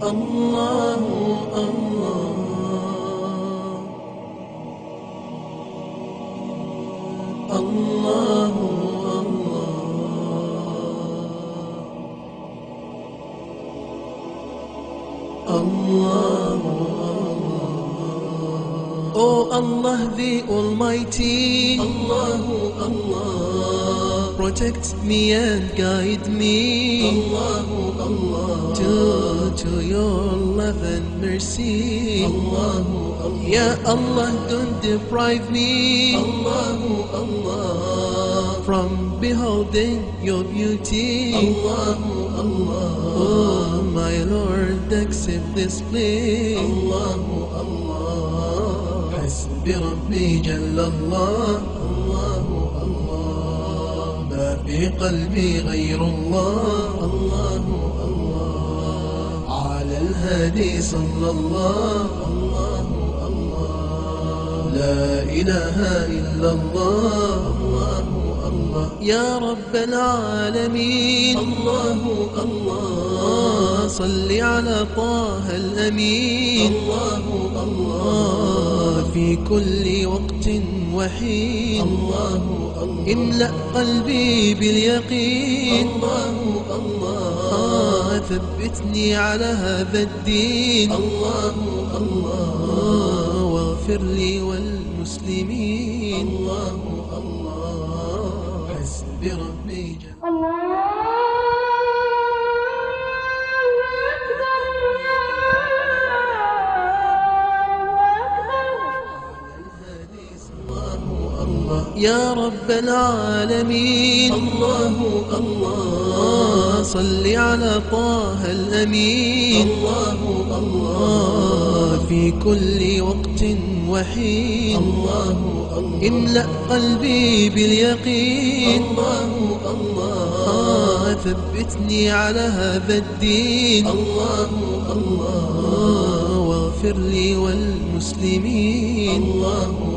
الله الله الله الله Oh Allah the Almighty, Allahu Allah, protect me and guide me, Allahu Allah, to your love and mercy, Allahu Allah. Ya Allah, don't deprive me, Allahu Allah, from beholding your beauty, Allahu Allah. Oh my Lord, accept this plea, Allahu Allah. حسبي ربي جل الله، الله الله، ما في قلبي غير الله، الله الله، على الهادي صلى الله، الله الله، لا إله إلا الله، الله الله، يا رب العالمين، الله الله، صل على طه الأمين، الله الله، في كل وقت وحين، الله الله، املأ قلبي باليقين، الله الله، ثبتني على هذا الدين، الله الله، واغفر لي والمسلمين، الله الله، حسبي ربي جل يا رب العالمين، الله الله، صل على طه الأمين، الله الله، في كل وقت وحين، الله الله، املأ قلبي باليقين، الله الله، ثبتني على هذا الدين، الله الله، واغفر لي والمسلمين، الله